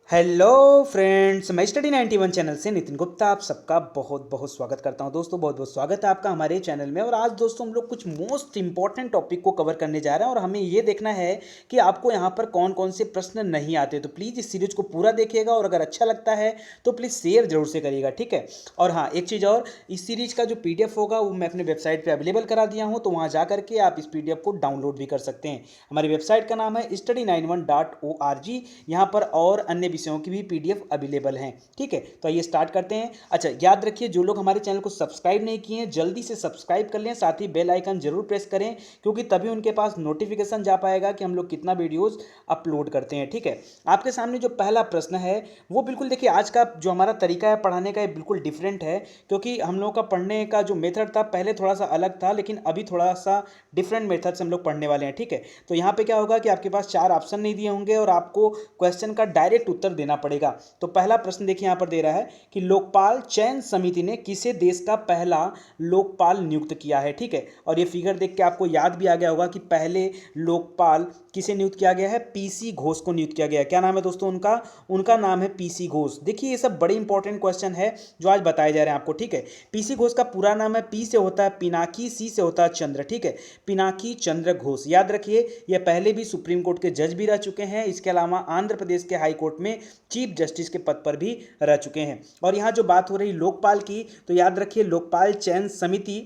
Hello friends, मैं study 91 channel से नितिन गुप्ता आप सबका बहुत बहुत स्वागत करता हूं। दोस्तों बहुत बहुत स्वागत है आपका हमारे चैनल में। और आज दोस्तों हम लोग कुछ मोस्ट इंपॉर्टेंट टॉपिक को कवर करने जा रहे हैं और हमें ये देखना है कि आपको यहां पर कौन कौन से प्रश्न नहीं आते। तो प्लीज़ इस सीरीज को पूरा देखिएगा और अगर अच्छा लगता है तो प्लीज़ शेयर जरूर से करिएगा, ठीक है। और हाँ, एक चीज़ और, इस सीरीज का जो PDF होगा वो मैं अपने वेबसाइट पर अवेलेबल करा दिया हूँ, तो वहाँ जा करके आप इस PDF को डाउनलोड भी कर सकते हैं। हमारी वेबसाइट का नाम है study91.org। यहाँ पर और अन्य विषयों की भी PDF अवेलेबल हैं, ठीक है। तो आइए स्टार्ट करते हैं। अच्छा, याद रखिए जो लोग हमारे चैनल को सब्सक्राइब नहीं किए हैं जल्दी से सब्सक्राइब कर लें, साथ ही बेल आइकन जरूर प्रेस करें, क्योंकि तभी उनके पास नोटिफिकेशन जा पाएगा कि हम लोग कितना वीडियोस अपलोड करते हैं, ठीक है। आपके सामने जो पहला प्रश्न है वो बिल्कुल देखिए, आज का जो हमारा तरीका है पढ़ाने का ये बिल्कुल डिफरेंट है, क्योंकि हम लोगों का पढ़ने का जो मेथड था पहले थोड़ा सा अलग था, लेकिन अभी थोड़ा सा डिफरेंट मेथड से हम लोग पढ़ने वाले हैं, ठीक है। तो यहाँ पे क्या होगा कि आपके पास 4 ऑप्शन नहीं दिए होंगे और आपको क्वेश्चन का डायरेक्ट उत्तर देना पड़ेगा। तो पहला प्रश्न देखिए यहाँ पर दे रहा है कि लोकपाल चयन समिति ने किसे देश का पहला लोकपाल नियुक्त किया है, ठीक है। और ये फिगर देख के आपको याद भी आ गया होगा कि पहले लोकपाल किसे नियुक्त किया गया है, PC घोष को नियुक्त किया गया है। क्या नाम है दोस्तों उनका? उनका नाम है PC घोष। देखिए ये सब बड़े इंपॉर्टेंट क्वेश्चन है जो आज बताए जा रहे हैं आपको, ठीक है। PC घोष का पूरा नाम है, P से होता है पिनाकी, C से होता है चंद्र, ठीक है। पिनाकी चंद्र घोष, याद रखिए। ये पहले भी सुप्रीम कोर्ट के जज भी रह चुके हैं, इसके अलावा आंध्र प्रदेश के हाई कोर्ट में चीफ जस्टिस के पद पर भी रह चुके हैं। और यहाँ जो बात हो रही लोकपाल की, तो याद रखिए लोकपाल चयन समिति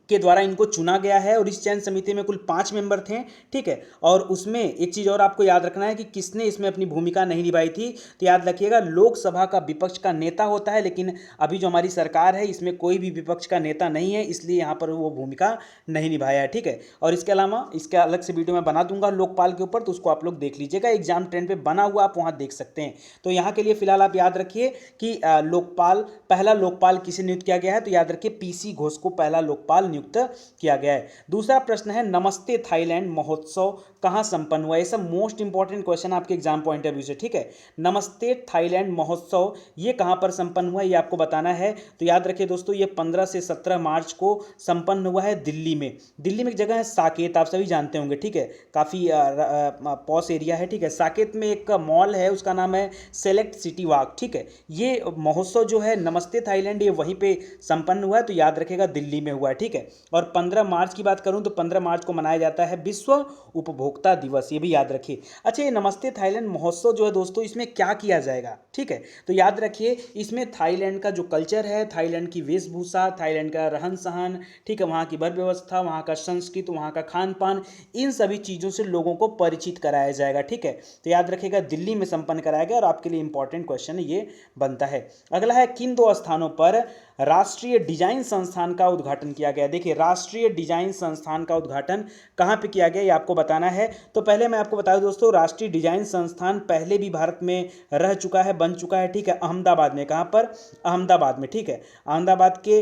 के द्वारा इनको चुना गया है और इस चयन समिति में कुल 5 मेंबर थे, ठीक है। और उसमें एक चीज़ और आपको याद रखना है कि किसने इसमें अपनी भूमिका नहीं निभाई थी। तो याद रखिएगा लोकसभा का विपक्ष का नेता होता है, लेकिन अभी जो हमारी सरकार है इसमें कोई भी विपक्ष का नेता नहीं है, इसलिए यहाँ पर वो भूमिका नहीं निभाया है, ठीक है। और इसके अलावा इसके अलग से वीडियो मैं बना दूंगा लोकपाल के ऊपर, तो उसको आप लोग देख लीजिएगा, एग्जाम ट्रेंड पे बना हुआ आप वहाँ देख सकते हैं। तो यहाँ के लिए फिलहाल आप याद रखिए कि लोकपाल, पहला लोकपाल किसे नियुक्त किया गया है, तो याद रखिए PC घोष को पहला लोकपाल नियुक्त किया गया है। दूसरा प्रश्न है नमस्ते थाईलैंड महोत्सव कहां संपन्न हुआ। ये सब मोस्ट इंपॉर्टेंट क्वेश्चन आपके एग्जाम पॉइंट ऑफ व्यू से, ठीक है। नमस्ते थाईलैंड महोत्सव ये कहां पर संपन्न हुआ ये आपको बताना है। तो याद रखिए दोस्तों, ये 15 से 17 मार्च को संपन्न हुआ है दिल्ली में। दिल्ली में एक जगह है साकेत, आप सभी जानते होंगे, ठीक है। काफी पॉश एरिया है, ठीक है। साकेत में एक मॉल है, उसका नाम है सेलेक्ट सिटी वॉक, ठीक है। ये महोत्सव जो है नमस्ते थाईलैंड ये वहीं पे संपन्न हुआ है, तो याद रखेगा दिल्ली में हुआ है, ठीक है। और 15 मार्च की बात करूं तो 15 मार्च को मनाया जाता है विश्व उपभोक्ता दिवस, ये भी याद रखिए। अच्छा, ये नमस्ते थाईलैंड महोत्सव जो है दोस्तों, इसमें क्या किया जाएगा, ठीक है। तो याद रखिए इसमें थाईलैंड का जो कल्चर है, थाईलैंड की वेशभूषा, थाईलैंड का रहन सहन, ठीक है, वहाँ की वर व्यवस्था, वहाँ का संस्कृति, वहाँ का खान पान, इन सभी चीज़ों से लोगों को परिचित कराया जाएगा, ठीक है। तो याद रखिएगा दिल्ली में संपन्न कराया गया और आपके लिए इंपॉर्टेंट क्वेश्चन ये बनता है। अगला है किन 2 स्थानों पर राष्ट्रीय डिजाइन संस्थान का उद्घाटन किया गया। देखिए राष्ट्रीय डिजाइन संस्थान का उद्घाटन कहाँ पे किया गया ये आपको बताना है। तो पहले मैं आपको बता दूं दोस्तों, राष्ट्रीय डिजाइन संस्थान पहले भी भारत में रह चुका है, बन चुका है, ठीक है। अहमदाबाद में, कहाँ पर? अहमदाबाद में, ठीक है। अहमदाबाद के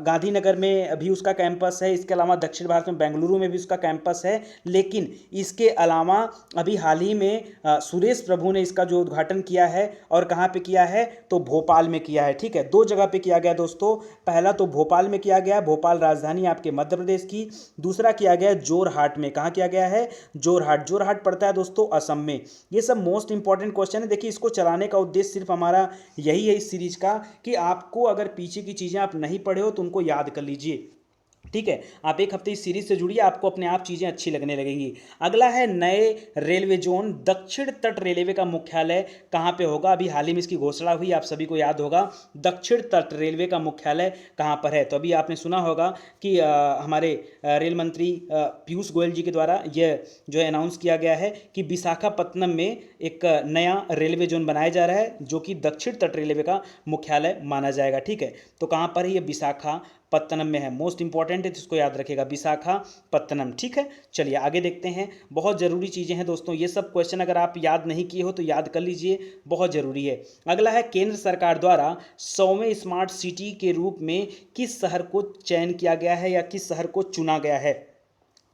गांधीनगर में भी उसका कैंपस है, इसके अलावा दक्षिण भारत में बेंगलुरु में भी उसका कैंपस है। लेकिन इसके अलावा अभी हाल ही में सुरेश प्रभु ने इसका जो उद्घाटन किया है, और कहाँ पे किया है, तो भोपाल में किया है, ठीक है। 2 जगह पे किया गया दोस्तों। पहला तो भोपाल में किया गया, भोपाल राजधानी आपके मध्य प्रदेश की। दूसरा किया गया जोरहाट में। कहाँ किया गया है? जोरहाट। जोरहाट पड़ता है दोस्तों असम में। ये सब मोस्ट इंपॉर्टेंट क्वेश्चन है। देखिए इसको चलाने का उद्देश्य सिर्फ हमारा यही है इस सीरीज का, कि आपको अगर पीछे की चीज़ें आप नहीं पढ़े हो तो उनको याद कर लीजिए, ठीक है। आप एक हफ्ते इस सीरीज से जुड़िए, आपको अपने आप चीज़ें अच्छी लगने लगेंगी। अगला है नए रेलवे जोन, दक्षिण तट रेलवे का मुख्यालय कहाँ पे होगा। अभी हाल ही में इसकी घोषणा हुई, आप सभी को याद होगा। दक्षिण तट रेलवे का मुख्यालय कहाँ पर है। तो अभी आपने सुना होगा कि हमारे रेल मंत्री पीयूष गोयल जी के द्वारा यह जो है अनाउंस किया गया है कि विशाखापत्तनम में एक नया रेलवे जोन बनाया जा रहा है, जो कि दक्षिण तट रेलवे का मुख्यालय माना जाएगा, ठीक है। तो कहाँ पर है ये? विशाखापत्तनम में है। मोस्ट इंपॉर्टेंट है, इसको याद रखिएगा, विशाखापत्तनम, ठीक है। चलिए आगे देखते हैं। बहुत ज़रूरी चीज़ें हैं दोस्तों, ये सब क्वेश्चन अगर आप याद नहीं किए हो तो याद कर लीजिए, बहुत ज़रूरी है। अगला है केंद्र सरकार द्वारा 100वें स्मार्ट सिटी के रूप में किस शहर को चयन किया गया है या किस शहर को चुना गया है।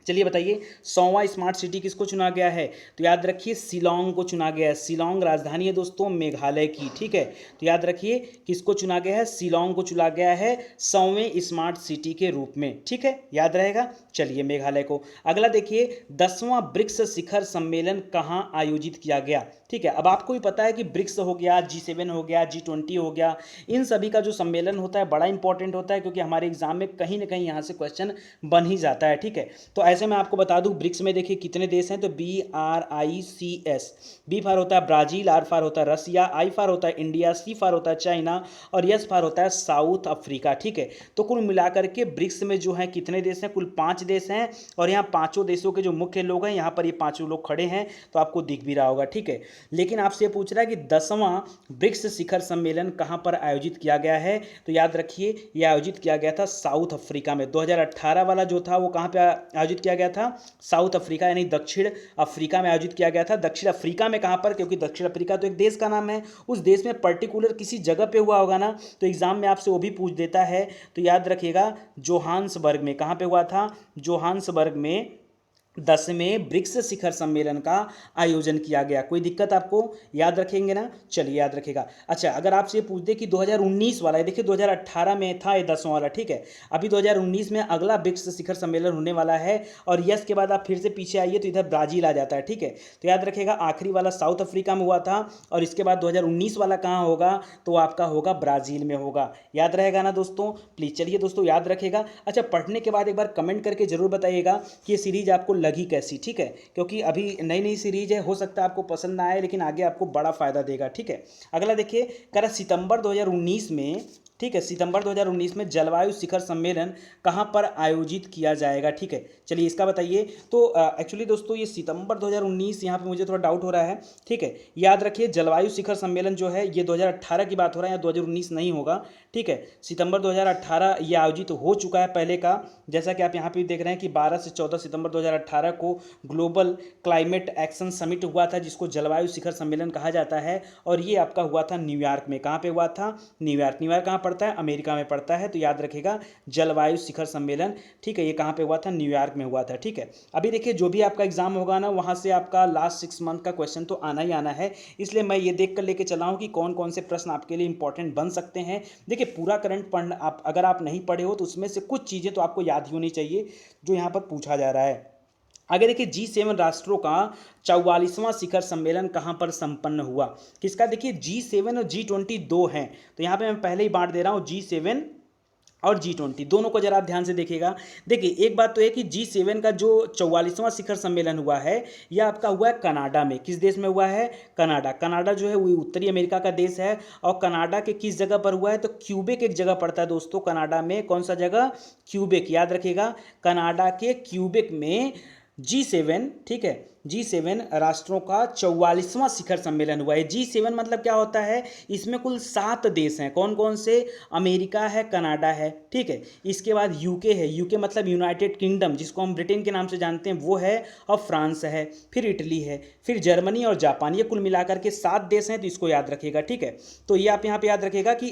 चलिए बताइए 100वां स्मार्ट सिटी किसको चुना गया है? तो याद रखिए शिलांग को चुना गया है। शिलांग राजधानी है दोस्तों मेघालय की, ठीक है। तो याद रखिए किसको चुना गया है? शिलांग को चुना गया है 100वें स्मार्ट सिटी के रूप में, ठीक है, याद रहेगा। चलिए मेघालय को। अगला देखिए 10वां ब्रिक्स शिखर सम्मेलन कहाँ आयोजित किया गया? ठीक है, अब आपको भी पता है कि ब्रिक्स हो गया, G7 हो गया, G20 हो गया, इन सभी का जो सम्मेलन होता है बड़ा इंपॉर्टेंट होता है, क्योंकि हमारे एग्जाम में कहीं ना कहीं यहाँ से क्वेश्चन बन ही जाता है, ठीक है। तो ऐसे में आपको बता दूं ब्रिक्स में देखिए कितने देश हैं, तो BRICS, बी फार होता है ब्राजील, आर फार होता है रसिया, आई फार होता है इंडिया, सी फार होता है चाइना और यस फार होता है साउथ अफ्रीका, ठीक है। तो कुल मिलाकर के ब्रिक्स में जो है कितने देश हैं? कुल 5 देश हैं और यहाँ पांचों देशों के जो मुख्य लोग हैं यहाँ पर ये पांचों लोग खड़े हैं, तो आपको दिख भी रहा होगा, ठीक है। लेकिन आपसे ये पूछ रहा है कि 10वां ब्रिक्स शिखर सम्मेलन कहाँ पर आयोजित किया गया है? तो याद रखिए ये आयोजित किया गया था साउथ अफ्रीका में। 2018 वाला जो था वो कहाँ पे आयोजित किया गया था? साउथ अफ्रीका यानी दक्षिण अफ्रीका में आयोजित किया गया था। दक्षिण अफ्रीका में कहाँ पर? क्योंकि दक्षिण अफ्रीका तो एक देश का नाम है, उस देश में पर्टिकुलर किसी जगह पे हुआ होगा ना, तो एग्जाम में आपसे वो भी पूछ देता है। तो याद रखिएगा जोहान्सबर्ग में। कहाँ पे हुआ था? जोहान्सबर्ग में 10वें ब्रिक्स शिखर सम्मेलन का आयोजन किया गया। कोई दिक्कत आपको? याद रखेंगे ना? चलिए याद रखेगा। अच्छा, अगर आपसे पूछ दे कि 2019 वाला है, देखिए 2018 में था ये 10वां वाला, ठीक है। अभी 2019 में अगला ब्रिक्स शिखर सम्मेलन होने वाला है और यस के बाद आप फिर से पीछे आइए तो इधर ब्राजील आ जाता है, ठीक है। तो याद रखेगा आखिरी वाला साउथ अफ्रीका में हुआ था और इसके बाद 2019 वाला कहाँ होगा? तो आपका होगा ब्राजील में होगा। याद रहेगा ना दोस्तों? प्लीज चलिए दोस्तों याद रखेगा। अच्छा, पढ़ने के बाद एक बार कमेंट करके जरूर बताइएगा कि ये सीरीज आपको लगी कैसी, ठीक है। क्योंकि अभी नई नई सीरीज है, हो सकता है आपको पसंद ना आए लेकिन आगे आपको बड़ा फायदा देगा, ठीक है। अगला देखिए कह रहा सितंबर 2019 में, ठीक है, सितंबर 2019 में जलवायु शिखर सम्मेलन कहाँ पर आयोजित किया जाएगा, ठीक है। चलिए इसका बताइए। तो एक्चुअली दोस्तों ये सितंबर 2019 यहाँ पे मुझे थोड़ा डाउट हो रहा है, ठीक है। याद रखिए जलवायु शिखर सम्मेलन जो है ये 2018 की बात हो रहा है, या 2019 नहीं होगा, ठीक है। सितंबर 2018 ये आयोजित हो चुका है पहले का, जैसा कि आप यहाँ पे देख रहे हैं कि 12 से 14 सितंबर 2018 को ग्लोबल क्लाइमेट एक्शन समिट हुआ था, जिसको जलवायु शिखर सम्मेलन कहा जाता है। और ये आपका हुआ था न्यूयॉर्क में। कहाँ पे हुआ था? न्यूयॉर्क। न्यूयॉर्क कहाँ पड़ता है? अमेरिका में पड़ता है। तो याद रखिएगा जलवायु शिखर सम्मेलन, ठीक है, ये कहाँ पे हुआ था? न्यूयॉर्क में हुआ था, ठीक है। अभी देखिए जो भी आपका एग्जाम होगा ना, वहाँ से आपका लास्ट 6 मंथ का क्वेश्चन तो आना ही आना है, इसलिए मैं ये देख कर लेके चला हूँ कि कौन कौन से प्रश्न आपके लिए इंपॉर्टेंट बन सकते हैं। देखिए पूरा करंट पढ़ना, आप अगर आप नहीं पढ़े हो तो उसमें से कुछ चीज़ें तो आपको याद ही होनी चाहिए जो यहाँ पर पूछा जा रहा है। आगे देखिए G7 राष्ट्रों का 44वां शिखर सम्मेलन कहाँ पर संपन्न हुआ? किसका? देखिए G7 और G20 दो हैं, तो यहाँ पे मैं पहले ही बांट दे रहा हूँ G7 और G20 दोनों को जरा आप ध्यान से देखिएगा। देखिए एक बात तो है कि G7 का जो 44वां शिखर सम्मेलन हुआ है यह आपका हुआ है कनाडा में। किस देश में हुआ है? कनाडा। कनाडा जो है वो उत्तरी अमेरिका का देश है और कनाडा के किस जगह पर हुआ है? तो क्यूबेक एक जगह पड़ता है दोस्तों कनाडा में। कौन सा जगह? क्यूबेक। याद रखिएगा कनाडा के क्यूबेक में G7, ठीक है, G7 राष्ट्रों का 44वां शिखर सम्मेलन हुआ है। G7 मतलब क्या होता है? इसमें कुल 7 देश हैं। कौन कौन से? अमेरिका है, कनाडा है, ठीक है, इसके बाद यूके है, यूके मतलब यूनाइटेड किंगडम जिसको हम ब्रिटेन के नाम से जानते हैं वो है, और फ्रांस है, फिर इटली है, फिर जर्मनी और जापान। ये कुल मिलाकर के 7 देश हैं, तो इसको याद रखिएगा, ठीक है। तो ये आप यहाँ पे याद रखिएगा कि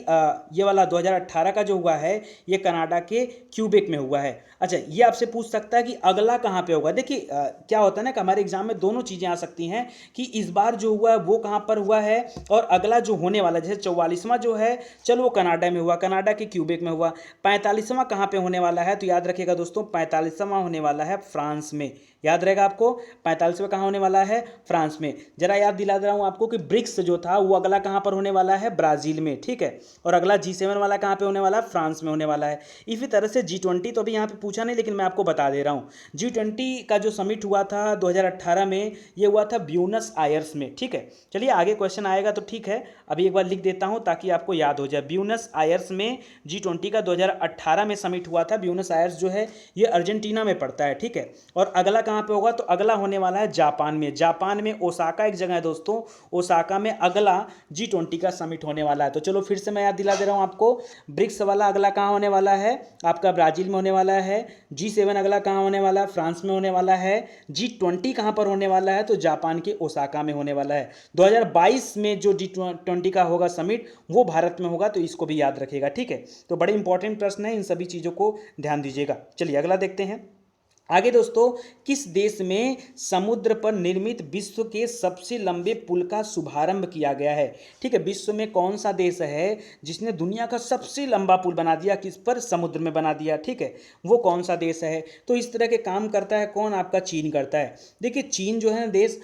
ये वाला 2018 का जो हुआ है ये कनाडा के क्यूबेक में हुआ है। अच्छा, ये आपसे पूछ सकता है कि अगला कहाँ पे होगा। देखिए क्या होता है ना कि हमारे एग्जाम में दोनों चीज़ें आ सकती हैं कि इस बार जो हुआ है वो कहाँ पर हुआ है और अगला जो होने वाला, जैसे 44वां जो है चलो वो कनाडा में हुआ, कनाडा के क्यूबेक में हुआ। 45वां कहाँ पे होने वाला है? तो याद रखिएगा दोस्तों 45वां होने वाला है फ्रांस में। याद रहेगा आपको 45वां कहाँ होने वाला है? फ्रांस में। जरा याद दिला दे रहा हूँ आपको कि ब्रिक्स जो था वो अगला कहाँ पर होने वाला है? ब्राज़ील में, ठीक है। और अगला G7 वाला कहाँ पे होने वाला है? फ्रांस में होने वाला है। इसी तरह से G20 तो अभी यहाँ पे पूछा नहीं, लेकिन मैं आपको बता दे रहा हूँ। G20 का जो समिट हुआ था 2018 में, ये हुआ था ब्यूनस आयर्स में, ठीक है। चलिए आगे क्वेश्चन आएगा तो ठीक है, अभी एक बार लिख देता हूँ ताकि आपको याद हो जाए। ब्यूनस आयर्स में G20 का 2018 में समिट हुआ था। ब्यूनस आयर्स जो है ये अर्जेंटीना में पड़ता है, ठीक है। और अगला कहाँ पे होगा? तो अगला होने वाला है जापान में। जापान में ओसाका एक जगह है दोस्तों, ओसाका में अगला G20 का समिट होने वाला है। तो चलो फिर से मैं याद दिला दे रहा हूँ आपको। ब्रिक्स वाला अगला कहाँ होने वाला है? आपका ब्राजील में होने वाला है। G7 अगला कहाँ होने वाला है? फ्रांस में होने वाला है। G20 कहाँ पर होने वाला है? तो जापान के ओसाका में होने वाला है। 2022 में जो G20 का होगा समिट वो भारत में होगा, तो इसको भी याद रखिएगा, ठीक है। तो बड़े इंपॉर्टेंट प्रश्न है, इन सभी चीज़ों को ध्यान दीजिएगा। चलिए अगला देखते हैं। आगे दोस्तों, किस देश में समुद्र पर निर्मित विश्व के सबसे लंबे पुल का शुभारंभ किया गया है? ठीक है, विश्व में कौन सा देश है जिसने दुनिया का सबसे लंबा पुल बना दिया, किस पर? समुद्र में बना दिया। ठीक है, वो कौन सा देश है? तो इस तरह के काम करता है कौन? आपका चीन करता है। देखिए चीन जो है ना देश,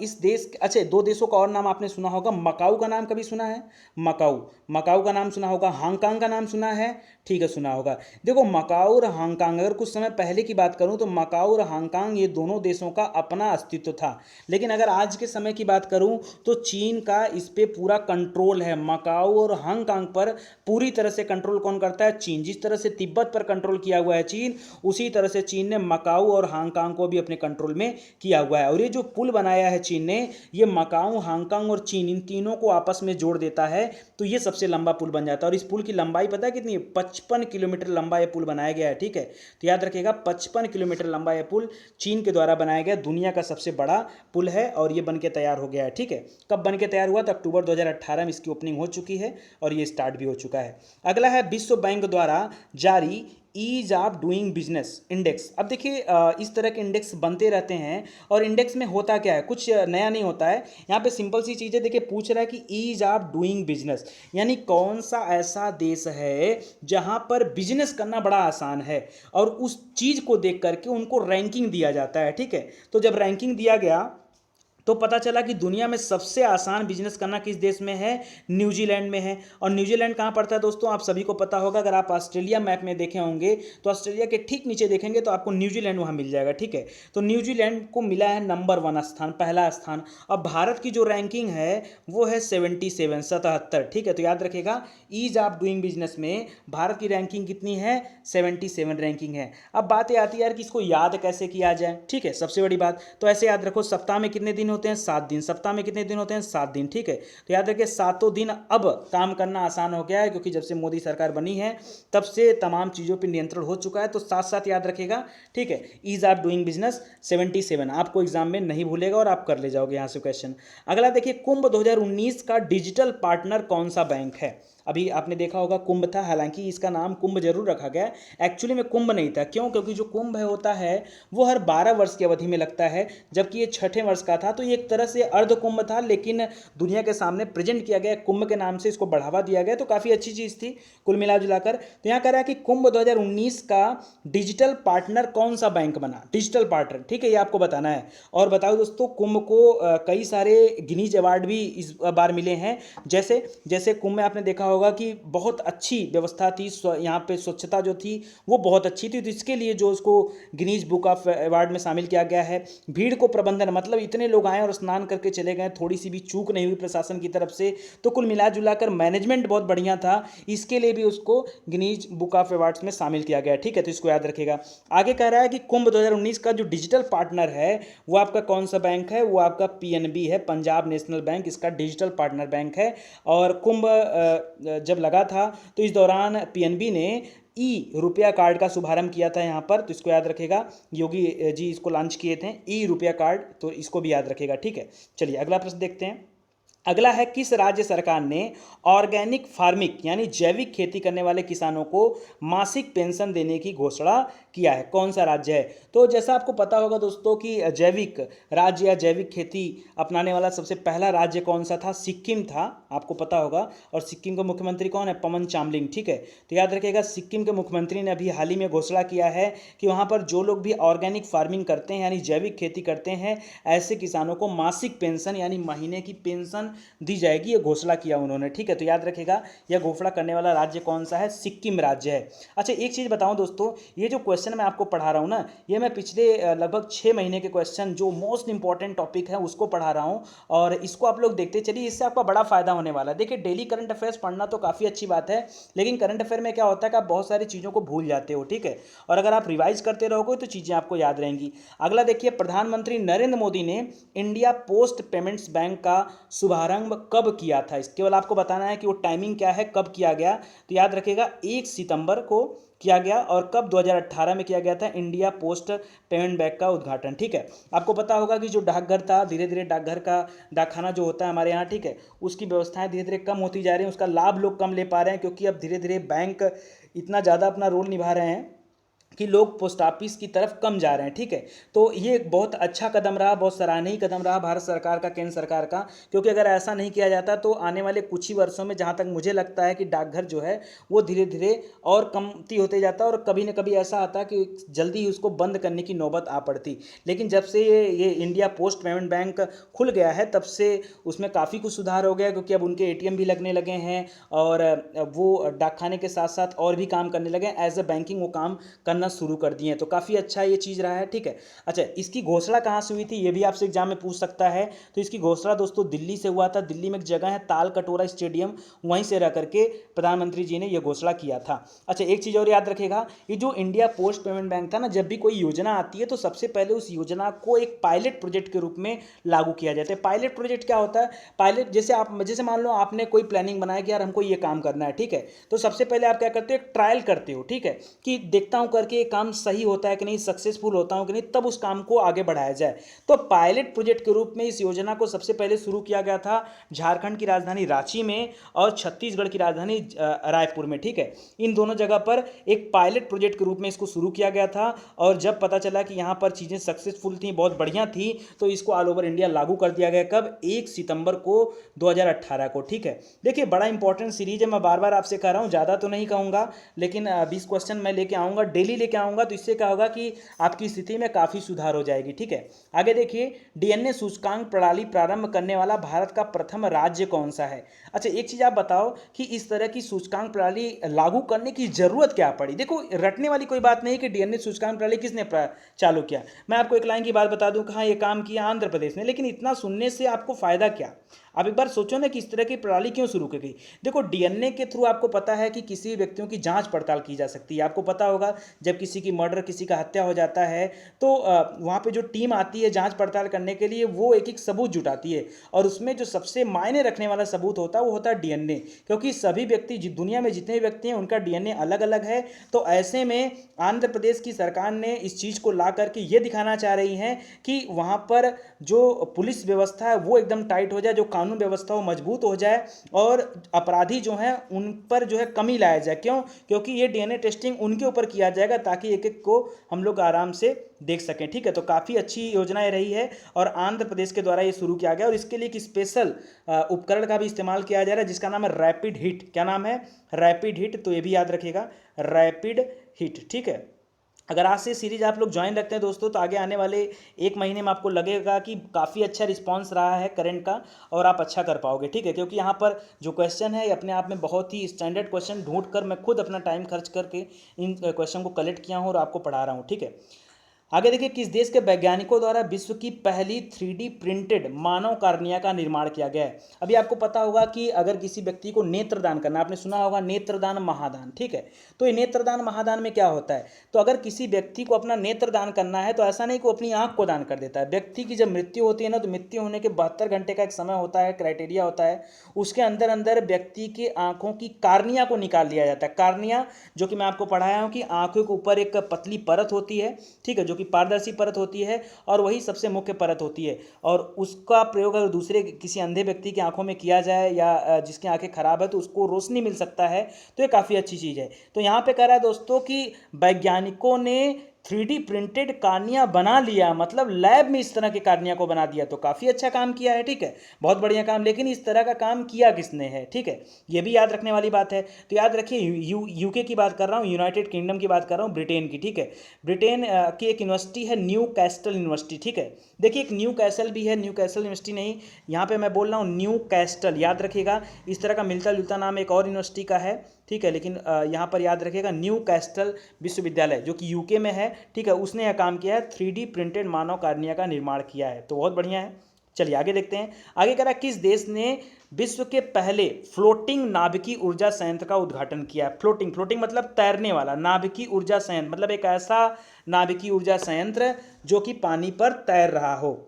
इस देश, अच्छा दो देशों का और नाम आपने सुना होगा। मकाऊ का नाम कभी सुना है? मकाऊ, मकाऊ का नाम सुना होगा। हांगकांग का नाम सुना है? ठीक है, सुना होगा। देखो मकाऊ और हांगकांग, अगर कुछ समय पहले की बात करूं तो मकाऊ और हांगकांग ये दोनों देशों का अपना अस्तित्व था। लेकिन अगर आज के समय की बात करूं तो चीन का इस पे पूरा कंट्रोल है। मकाऊ और हांगकांग पर पूरी तरह से कंट्रोल कौन करता है? चीन। जिस तरह से तिब्बत पर कंट्रोल किया हुआ है चीन, उसी तरह से चीन ने मकाऊ और हांगकांग को भी अपने कंट्रोल में किया हुआ है। और ये जो पुल बनाया है चीन ने, ये मकाऊ, हांगकांग और चीन, इन तीनों को आपस में जोड़ देता है, तो ये सबसे लंबा पुल बन जाता है। और इस पुल की लंबाई पता है कितनी है? 55 किलोमीटर लंबा ये पुल बनाया गया है। ठीक है, तो याद रखिएगा 55 किलोमीटर लंबा ये पुल चीन के द्वारा बनाया गया, दुनिया का सबसे बड़ा पुल है और ये बन के तैयार हो गया है। ठीक है, कब बन के तैयार हुआ? तो अक्टूबर 2018 में इसकी ओपनिंग हो चुकी है और ये स्टार्ट भी हो चुका है। अगला है विश्व बैंक द्वारा जारी ease of doing business index. अब देखिए इस तरह के इंडेक्स बनते रहते हैं और इंडेक्स में होता क्या है, कुछ नया नहीं होता है। यहाँ पे सिंपल सी चीज़ है, देखिए पूछ रहा है कि ईज ऑफ डूइंग बिजनेस, यानी कौन सा ऐसा देश है जहाँ पर बिजनेस करना बड़ा आसान है, और उस चीज़ को देख करके उनको रैंकिंग दिया जाता है। ठीक है, तो जब रैंकिंग दिया गया तो पता चला कि दुनिया में सबसे आसान बिजनेस करना किस देश में है? न्यूजीलैंड में है। और न्यूजीलैंड कहाँ पड़ता है दोस्तों? आप सभी को पता होगा, अगर आप ऑस्ट्रेलिया मैप में देखे होंगे तो ऑस्ट्रेलिया के ठीक नीचे देखेंगे तो आपको न्यूजीलैंड वहाँ मिल जाएगा। ठीक है, तो न्यूजीलैंड को मिला है नंबर 1 स्थान, पहला स्थान। अब भारत की जो रैंकिंग है वो है 77, 77। ठीक है, तो याद रखिएगा ईज ऑफ डूइंग बिजनेस में भारत की रैंकिंग कितनी है? 77 रैंकिंग है। अब बात ये आती है यार कि इसको याद कैसे किया जाए। ठीक है, सबसे बड़ी बात तो ऐसे याद रखो, सप्ताह में कितने दिन होते हैं? 7 दिन। सप्ताह में कितने दिन होते हैं? 7 दिन। ठीक है, तो याद रखिए सातों दिन अब काम करना आसान हो गया है, क्योंकि जब से मोदी सरकार बनी है तब से तमाम चीज़ों पर नियंत्रण हो चुका है। तो साथ साथ याद रखिएगा। ठीक है, ईज ऑफ डूइंग बिजनेस 77 आपको एग्जाम में नहीं भूलेगा और आप कर ले जाओगे यहाँ से क्वेश्चन। अगला देखिए, कुंभ 2019 का डिजिटल पार्टनर कौन सा बैंक है? अभी आपने देखा होगा कुंभ था, हालांकि इसका नाम कुंभ जरूर रखा गया, एक्चुअली में कुंभ नहीं था। क्यों? क्योंकि जो कुंभ है होता है वो हर 12 वर्ष की अवधि में लगता है, जबकि ये छठे वर्ष का था। तो ये एक तरह से अर्ध कुंभ था, लेकिन दुनिया के सामने प्रेजेंट किया गया कुंभ के नाम से, इसको बढ़ावा दिया गया, तो काफ़ी अच्छी चीज़ थी कुल मिला जुलाकर। तो यहाँ कह रहा है कि कुंभ 2019 का डिजिटल पार्टनर कौन सा बैंक बना? डिजिटल पार्टनर, ठीक है, ये आपको बताना है। और बताओ दोस्तों, कुंभ को कई सारे गिनीज अवार्ड भी इस बार मिले हैं। जैसे जैसे कुंभ में आपने देखा होगा कि बहुत अच्छी व्यवस्था थी, यहाँ पे स्वच्छता जो थी वो बहुत अच्छी थी, तो इसके लिए जो उसको गिनीज बुक ऑफ अवार्ड में शामिल किया गया है। भीड़ को प्रबंधन, मतलब इतने लोग आए और स्नान करके चले गए, थोड़ी सी भी चूक नहीं हुई प्रशासन की तरफ से, तो कुल मिला जुलाकर मैनेजमेंट बहुत बढ़िया था, इसके लिए भी उसको गिनीज बुक ऑफ अवार्ड्स में शामिल किया गया। ठीक है, तो इसको याद रखेगा। आगे कह रहा है कि कुंभ 2019 का जो डिजिटल पार्टनर है वो आपका कौन सा बैंक है? वो आपका पीएनबी है, पंजाब नेशनल बैंक इसका डिजिटल पार्टनर बैंक है। और कुंभ जब लगा था तो इस दौरान पीएनबी ने ई रुपया कार्ड का शुभारंभ किया था यहाँ पर, तो इसको याद रखेगा। योगी जी इसको लॉन्च किए थे, ई रुपया कार्ड, तो इसको भी याद रखेगा। ठीक है, चलिए अगला प्रश्न देखते हैं। अगला है, किस राज्य सरकार ने ऑर्गेनिक फार्मिंग यानी जैविक खेती करने वाले किसानों को मासिक पेंशन देने की घोषणा किया है? कौन सा राज्य है? तो जैसा आपको पता होगा दोस्तों कि जैविक राज्य या जैविक खेती अपनाने वाला सबसे पहला राज्य कौन सा था? सिक्किम था, आपको पता होगा। और सिक्किम का मुख्यमंत्री कौन है? पवन चामलिंग। ठीक है, तो याद रखिएगा सिक्किम के मुख्यमंत्री ने अभी हाल ही में घोषणा किया है कि वहाँ पर जो लोग भी ऑर्गेनिक फार्मिंग करते हैं यानी जैविक खेती करते हैं, ऐसे किसानों को मासिक पेंशन यानी महीने की पेंशन दी जाएगी, ये घोषणा किया उन्होंने। ठीक है, तो याद रखिएगा यह घोषणा करने वाला राज्य कौन सा है? सिक्किम राज्य है। अच्छा एक चीज़ बताऊं दोस्तों, ये जो क्वेश्चन मैं आपको पढ़ा रहा हूँ ना, ये मैं पिछले लगभग 6 महीने के क्वेश्चन जो मोस्ट इंपॉर्टेंट टॉपिक है उसको पढ़ा रहा हूँ, और इसको आप लोग देखते चलिए, इससे आपका बड़ा फायदा होने वाला है। देखिए डेली करंट अफेयर्स पढ़ना तो काफ़ी अच्छी बात है, लेकिन करंट अफेयर में क्या होता है कि आप बहुत सारी चीज़ों को भूल जाते हो। ठीक है, और अगर आप रिवाइज करते रहोगे तो चीज़ें आपको याद रहेंगी। अगला देखिए, प्रधानमंत्री नरेंद्र मोदी ने इंडिया पोस्ट पेमेंट्स बैंक का शुभारंभ कब किया था? इस केवल आपको बताना है कि वो टाइमिंग क्या है, कब किया गया। तो याद रखिएगा 1 सितंबर को किया गया, और कब? 2018 में किया गया था इंडिया पोस्ट पेमेंट बैंक का उद्घाटन। ठीक है, आपको पता होगा कि जो डाकघर था, धीरे धीरे डाकघर का डाकखाना जो होता है हमारे यहाँ, ठीक है, उसकी व्यवस्थाएं धीरे धीरे कम होती जा रही हैं, उसका लाभ लोग कम ले पा रहे हैं, क्योंकि अब धीरे धीरे बैंक इतना ज़्यादा अपना रोल निभा रहे हैं कि लोग पोस्ट ऑफिस की तरफ कम जा रहे हैं। ठीक है, तो ये एक बहुत अच्छा कदम रहा, बहुत सराहनीय कदम रहा भारत सरकार का, केंद्र सरकार का, क्योंकि अगर ऐसा नहीं किया जाता तो आने वाले कुछ ही वर्षों में जहाँ तक मुझे लगता है कि डाकघर जो है वो धीरे धीरे और कमती होते जाता और कभी न कभी ऐसा आता कि जल्दी ही उसको बंद करने की नौबत आ पड़ती। लेकिन जब से ये इंडिया पोस्ट पेमेंट बैंक खुल गया है तब से उसमें काफ़ी कुछ सुधार हो गया, क्योंकि अब उनके एटीएम भी लगने लगे हैं और वो डाकखाने के साथ साथ और भी काम करने लगे, एज अ बैंकिंग वो काम करना शुरू कर दिए हैं। तो काफ़ी अच्छा ये चीज़ रहा है। ठीक है, अच्छा, इसकी घोषणा कहाँ से हुई थी ये भी आपसे एग्जाम में पूछ सकता है। तो इसकी घोषणा दोस्तों दिल्ली से हुआ था। दिल्ली में एक जगह है ताल कटोरा स्टेडियम, वहीं से रह करके प्रधानमंत्री जी ने यह घोषणा किया था। अच्छा, एक चीज़ और याद रखेगा, ये जो इंडिया पोस्ट पेमेंट बैंक था ना, जब भी कोई योजना आती है तो सबसे पहले उस योजना को एक पायलट प्रोजेक्ट के रूप में लागू किया जाता है। पायलट प्रोजेक्ट क्या होता है? पायलट जैसे मान लो आपने कोई प्लानिंग बनाया कि यार हमको ये काम करना है। ठीक है, तो सबसे पहले आप क्या करते हो? ट्रायल करते हो। ठीक है, कि देखता हूं करके ये काम सही होता है कि नहीं, सक्सेसफुल होता हूं कि नहीं, तब उस काम को आगे बढ़ाया जाए। तो पायलट प्रोजेक्ट के रूप में इस योजना को सबसे पहले शुरू किया गया था झारखंड की राजधानी रांची में और छत्तीसगढ़ की राजधानी रायपुर में। ठीक है, इन दोनों जगह पर एक पायलट प्रोजेक्ट के रूप में इसको शुरू किया गया था और जब पता चला कि यहाँ पर चीज़ें सक्सेसफुल थी, बहुत बढ़िया थी, तो इसको ऑल ओवर इंडिया लागू कर दिया गया। कब? 1 सितंबर को 2018 को। ठीक है, देखिए बड़ा इंपॉर्टेंट सीरीज है, मैं बार बार आपसे कह रहा हूँ, ज़्यादा तो नहीं कहूँगा लेकिन 20 क्वेश्चन मैं लेके आऊँगा, डेली लेके आऊँगा, तो इससे क्या होगा कि आपकी स्थिति में काफ़ी सुधार हो जाएगी। ठीक है, आगे देखिए, डीएनए सूचकांक प्रणाली प्रारंभ करने वाला भारत का प्रथम राज्य कौन सा है? अच्छा, एक चीज़ आप बताओ कि इस तरह की सूचकांक प्रणाली लागू करने की जरूरत क्या पड़ी? देखो, रटने वाली कोई बात नहीं कि डीएनए सूचकांक प्रणाली किसने चालू किया। मैं आपको एक लाइन की बात बता दूं कि हाँ, ये काम किया आंध्र प्रदेश ने, लेकिन इतना सुनने से आपको फायदा क्या? आप एक बार सोचो ना कि इस तरह की प्रणाली क्यों शुरू की गई। देखो, डीएनए के थ्रू आपको पता है कि किसी व्यक्तियों की जांच पड़ताल की जा सकती है। आपको पता होगा जब किसी की मर्डर, किसी का हत्या हो जाता है तो वहाँ पे जो टीम आती है जांच पड़ताल करने के लिए, वो एक एक सबूत जुटाती है और उसमें जो सबसे मायने रखने वाला सबूत होता है वो होता है डीएनए, क्योंकि सभी व्यक्ति दुनिया में जितने व्यक्ति हैं उनका डीएनए अलग अलग है। तो ऐसे में आंध्र प्रदेश की सरकार ने इस चीज़ को ला करके ये दिखाना चाह रही है कि वहाँ पर जो पुलिस व्यवस्था है वो एकदम टाइट हो जाए, जो कानून व्यवस्था वो मजबूत हो जाए और अपराधी जो हैं उन पर जो है कमी लाया जाए। क्यों? क्योंकि ये डीएनए टेस्टिंग उनके ऊपर किया जाएगा ताकि एक एक को हम लोग आराम से देख सकें। ठीक है, तो काफ़ी अच्छी योजना ये रही है और आंध्र प्रदेश के द्वारा ये शुरू किया गया और इसके लिए एक स्पेशल उपकरण का भी इस्तेमाल किया जा रहा है जिसका नाम है रैपिड हिट। क्या नाम है? Rapid hit. तो ये भी याद रखिएगा, रैपिड हिट। ठीक है, अगर आज से सीरीज आप लोग ज्वाइन रखते हैं दोस्तों तो आगे आने वाले 1 महीने में आपको लगेगा कि काफ़ी अच्छा रिस्पांस रहा है करंट का और आप अच्छा कर पाओगे। ठीक है, क्योंकि यहाँ पर जो क्वेश्चन है अपने आप में बहुत ही स्टैंडर्ड क्वेश्चन ढूंढ कर मैं खुद अपना टाइम खर्च करके इन क्वेश्चन को कलेक्ट किया हूँ और आपको पढ़ा रहा हूँ। ठीक है, आगे देखिए, किस देश के वैज्ञानिकों द्वारा विश्व की पहली 3D प्रिंटेड मानव कार्निया का निर्माण किया गया है? अभी आपको पता होगा कि अगर किसी व्यक्ति को नेत्रदान करना, आपने सुना होगा नेत्रदान महादान। ठीक है, तो ये नेत्रदान महादान में क्या होता है? तो अगर किसी व्यक्ति को अपना नेत्रदान करना है तो ऐसा नहीं कि वो अपनी आंख को दान कर देता है। व्यक्ति की जब मृत्यु होती है ना, तो मृत्यु होने के 72 घंटे का एक समय होता है, क्राइटेरिया होता है, उसके अंदर अंदर व्यक्ति के आंखों की कार्निया को निकाल लिया जाता है। कार्निया जो कि मैं आपको पढ़ाया हूँ कि आंखों के ऊपर एक पतली परत होती है, ठीक है, जो कि पारदर्शी परत होती है और वही सबसे मुख्य परत होती है और उसका प्रयोग अगर दूसरे किसी अंधे व्यक्ति की आंखों में किया जाए या जिसकी आंखें खराब है तो उसको रोशनी मिल सकता है। तो ये काफ़ी अच्छी चीज़ है। तो यहाँ पे कह रहा है दोस्तों कि वैज्ञानिकों ने 3D प्रिंटेड कार्निया बना लिया, मतलब लैब में इस तरह के कार्निया को बना दिया, तो काफ़ी अच्छा काम किया है। ठीक है, बहुत बढ़िया काम, लेकिन इस तरह का काम किया किसने है? ठीक है, ये भी याद रखने वाली बात है। तो याद रखिए, यूके की बात कर रहा हूँ, यूनाइटेड किंगडम की बात कर रहा हूँ, ब्रिटेन की। ठीक है, ब्रिटेन की एक यूनिवर्सिटी है न्यू कैस्टल यूनिवर्सिटी। ठीक है, देखिए एक न्यू कैसल भी है, न्यू कैसल यूनिवर्सिटी नहीं, यहाँ पे मैं बोल रहा हूँ न्यू कैस्टल, याद रखिएगा। इस तरह का मिलता जुलता नाम एक और यूनिवर्सिटी का है। ठीक है, लेकिन यहाँ पर याद रखिएगा न्यू कैस्टल विश्वविद्यालय जो कि यूके में है। ठीक है, उसने यह काम किया है, 3D प्रिंटेड मानव कार्निया का निर्माण किया है, तो बहुत बढ़िया है। चलिए आगे देखते हैं। आगे कह रहा है, किस देश ने विश्व के पहले फ्लोटिंग नाभिकीय ऊर्जा संयंत्र का उद्घाटन किया है? फ्लोटिंग, फ्लोटिंग मतलब तैरने वाला, नाभिकीय ऊर्जा संयंत्र मतलब एक ऐसा नाभिकीय ऊर्जा संयंत्र जो कि पानी पर तैर रहा हो।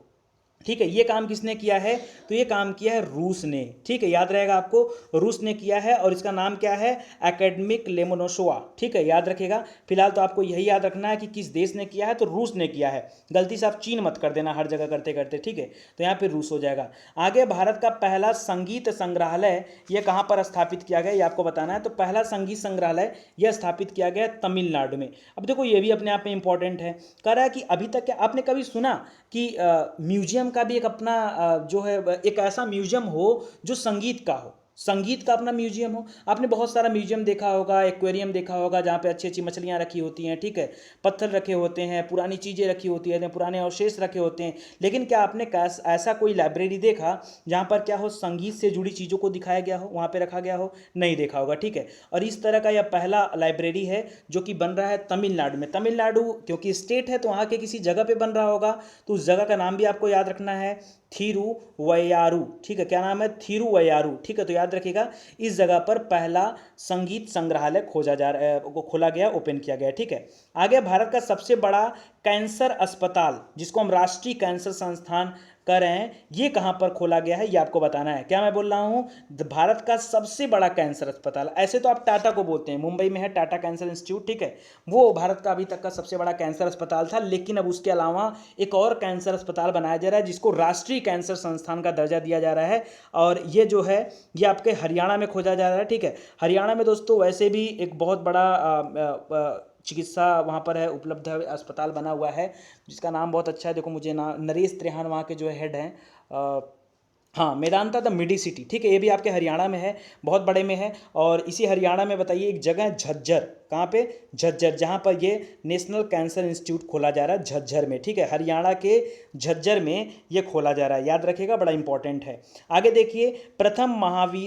ठीक है, ये काम किसने किया है? तो ये काम किया है रूस ने। ठीक है, याद रहेगा आपको, रूस ने किया है और इसका नाम क्या है? एकेडमिक लोमोनोसोवा। ठीक है, याद रखेगा। फिलहाल तो आपको यही याद रखना है कि किस देश ने किया है, तो रूस ने किया है। गलती से आप चीन मत कर देना हर जगह करते करते। ठीक है, तो यहाँ पे रूस हो जाएगा। आगे, भारत का पहला संगीत संग्रहालय ये कहाँ पर स्थापित किया गया, ये आपको बताना है। तो पहला संगीत संग्रहालय यह स्थापित किया गया तमिलनाडु में। अब देखो, ये भी अपने आप में इंपॉर्टेंट है। कह रहा है कि अभी तक क्या आपने कभी सुना कि म्यूजियम का भी एक अपना जो है एक ऐसा म्यूजियम हो जो संगीत का हो, संगीत का अपना म्यूजियम हो। आपने बहुत सारा म्यूजियम देखा होगा, एक्वेरियम देखा होगा, जहाँ पे अच्छी अच्छी मछलियाँ रखी होती हैं। ठीक है, पत्थर रखे होते हैं, पुरानी चीज़ें रखी होती हैं, पुराने अवशेष रखे होते हैं। लेकिन क्या आपने ऐसा कोई लाइब्रेरी देखा जहाँ पर क्या हो, संगीत से जुड़ी चीज़ों को दिखाया गया हो, वहाँ पे रखा गया हो? नहीं देखा होगा। ठीक है, और इस तरह का यह पहला लाइब्रेरी है जो कि बन रहा है तमिलनाडु में। तमिलनाडु क्योंकि स्टेट है, तो वहाँ के किसी जगह पे बन रहा होगा, तो उस जगह का नाम भी आपको याद रखना है, थिरुवैयारू। ठीक है, क्या नाम है? थिरुवैयारू। ठीक है, तो याद रखिएगा, इस जगह पर पहला संगीत संग्रहालय खोला गया, ओपन किया गया। ठीक है, आगे, भारत का सबसे बड़ा कैंसर अस्पताल, जिसको हम राष्ट्रीय कैंसर संस्थान कह रहे हैं, ये कहाँ पर खोला गया है, ये आपको बताना है। क्या मैं बोल रहा हूँ? भारत का सबसे बड़ा कैंसर अस्पताल। ऐसे तो आप टाटा को बोलते हैं, मुंबई में है टाटा कैंसर इंस्टीट्यूट। ठीक है, वो भारत का अभी तक का सबसे बड़ा कैंसर अस्पताल था, लेकिन अब उसके अलावा एक और कैंसर अस्पताल बनाया जा रहा है जिसको राष्ट्रीय कैंसर संस्थान का दर्जा दिया जा रहा है। और ये जो है, ये आपके हरियाणा में खोजा जा रहा है। ठीक है, हरियाणा में दोस्तों वैसे भी एक बहुत बड़ा चिकित्सा वहाँ पर है, उपलब्ध है, अस्पताल बना हुआ है जिसका नाम बहुत अच्छा है। देखो, मुझे ना नरेश त्रेहान वहाँ के जो हेड हैं, हाँ, मेदांता द मेडिसिटी। ठीक है, ये भी आपके हरियाणा में है, बहुत बड़े में है। और इसी हरियाणा में बताइए एक जगह है झज्जर। कहाँ पे? झज्जर, जहाँ पर ये नेशनल कैंसर इंस्टीट्यूट खोला जा रहा है, झज्जर में। ठीक है, हरियाणा के झज्जर में ये खोला जा रहा है, याद रखिएगा, बड़ा इंपॉर्टेंट है। आगे देखिए, प्रथम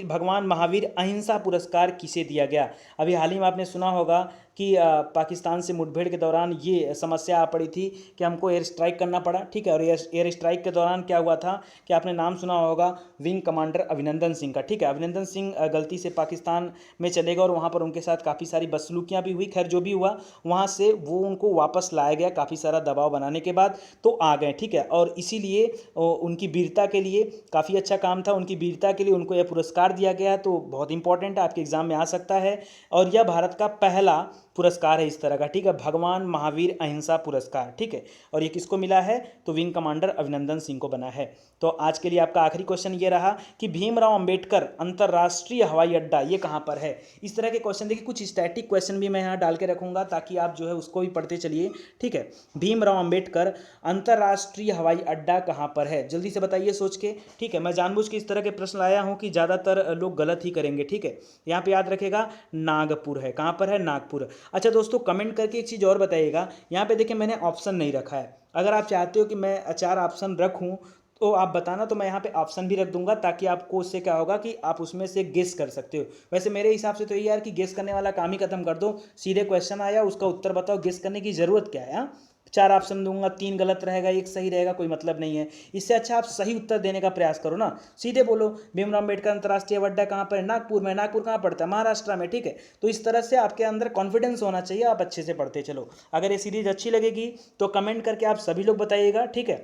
भगवान महावीर अहिंसा पुरस्कार किसे दिया गया? अभी हाल ही में आपने सुना होगा कि पाकिस्तान से मुठभेड़ के दौरान ये समस्या आ पड़ी थी कि हमको एयर स्ट्राइक करना पड़ा। ठीक है, और एयर स्ट्राइक के दौरान क्या हुआ था कि आपने नाम सुना होगा विंग कमांडर अभिनंदन सिंह का। ठीक है, अभिनंदन सिंह गलती से पाकिस्तान में चले गए और वहाँ पर उनके साथ काफ़ी सारी बदसलूकियाँ भी हुई। खैर, जो भी हुआ, वहाँ से वो उनको वापस लाया गया काफ़ी सारा दबाव बनाने के बाद, तो आ गए। ठीक है, और इसीलिए उनकी वीरता के लिए काफ़ी अच्छा काम था, उनकी वीरता के लिए उनको यह पुरस्कार दिया गया। तो बहुत इंपॉर्टेंट है, आपके एग्जाम में आ सकता है। और यह भारत का पहला पुरस्कार है इस तरह का। ठीक है, भगवान महावीर अहिंसा पुरस्कार। ठीक है, और ये किसको मिला है? तो विंग कमांडर अभिनंदन सिंह को बना है। तो आज के लिए आपका आखिरी क्वेश्चन ये रहा कि भीमराव अंबेडकर अंतर्राष्ट्रीय हवाई अड्डा ये कहाँ पर है? इस तरह के क्वेश्चन, देखिए कुछ स्टैटिक क्वेश्चन भी मैं यहाँ डाल के रखूंगा ताकि आप जो है उसको भी पढ़ते चलिए। ठीक है, भीमराव अंबेडकर अंतर्राष्ट्रीय हवाई अड्डा कहाँ पर है? जल्दी से बताइए सोच के। ठीक है, मैं जानबूझ के इस तरह के प्रश्न लाया हूँ कि ज़्यादातर लोग गलत ही करेंगे। ठीक है, यहाँ पे याद रखेगा, नागपुर है। कहाँ पर है? नागपुर। अच्छा दोस्तों, कमेंट करके एक चीज़ और बताइएगा, यहाँ पे देखिए मैंने ऑप्शन नहीं रखा है। अगर आप चाहते हो कि मैं 4 ऑप्शन रखूँ तो आप बताना, तो मैं यहाँ पे ऑप्शन भी रख दूंगा ताकि आपको उससे क्या होगा कि आप उसमें से गेस कर सकते हो। वैसे मेरे हिसाब से तो ये यार कि गेस करने वाला काम ही खत्म कर दो, सीधे क्वेश्चन आया उसका उत्तर बताओ, गेस करने की ज़रूरत क्या है? हाँ, 4 ऑप्शन दूंगा, 3 गलत रहेगा, 1 सही रहेगा, कोई मतलब नहीं है। इससे अच्छा आप सही उत्तर देने का प्रयास करो ना, सीधे बोलो भीमराव अम्बेडकर अंतर्राष्ट्रीय हवाई अड्डा कहाँ पर है? नागपुर में। नागपुर कहाँ पड़ता है? महाराष्ट्र में। ठीक है, तो इस तरह से आपके अंदर कॉन्फिडेंस होना चाहिए, आप अच्छे से पढ़ते चलो। अगर ये सीरीज अच्छी लगेगी तो कमेंट करके आप सभी लोग बताइएगा। ठीक है,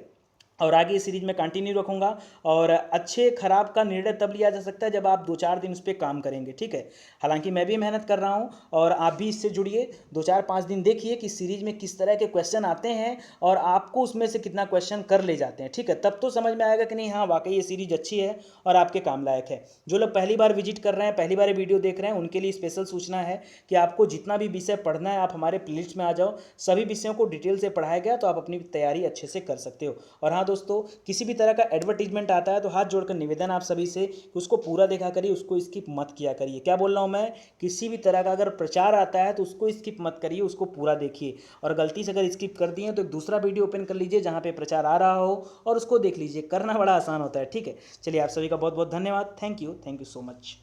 और आगे इस सीरीज में कंटिन्यू रखूंगा। और अच्छे खराब का निर्णय तब लिया जा सकता है जब आप 2-4 दिन उस पर काम करेंगे। ठीक है, हालांकि मैं भी मेहनत कर रहा हूं और आप भी इससे जुड़िए। 2-4-5 दिन देखिए कि सीरीज में किस तरह के क्वेश्चन आते हैं और आपको उसमें से कितना क्वेश्चन कर ले जाते हैं। ठीक है, तब तो समझ में आएगा कि नहीं, हाँ वाकई ये सीरीज अच्छी है और आपके काम लायक है। जो लोग पहली बार विजिट कर रहे हैं, पहली बार वीडियो देख रहे हैं, उनके लिए स्पेशल सूचना है कि आपको जितना भी विषय पढ़ना है, आप हमारे प्लेलिस्ट में आ जाओ, सभी विषयों को डिटेल से पढ़ाया गया, तो आप अपनी तैयारी अच्छे से कर सकते हो। और हाँ दोस्तों, किसी भी तरह का एडवर्टीजमेंट आता है तो हाथ जोड़कर निवेदन आप सभी से कि उसको पूरा देखा करिए, उसको स्किप मत किया करिए। क्या बोल रहा हूँ मैं? किसी भी तरह का अगर प्रचार आता है तो उसको स्किप मत करिए, उसको पूरा देखिए। और गलती से अगर स्किप कर दिए तो एक दूसरा वीडियो ओपन कर लीजिए जहाँ पे प्रचार आ रहा हो और उसको देख लीजिए, करना बड़ा आसान होता है। ठीक है, चलिए आप सभी का बहुत बहुत धन्यवाद। Thank you so much.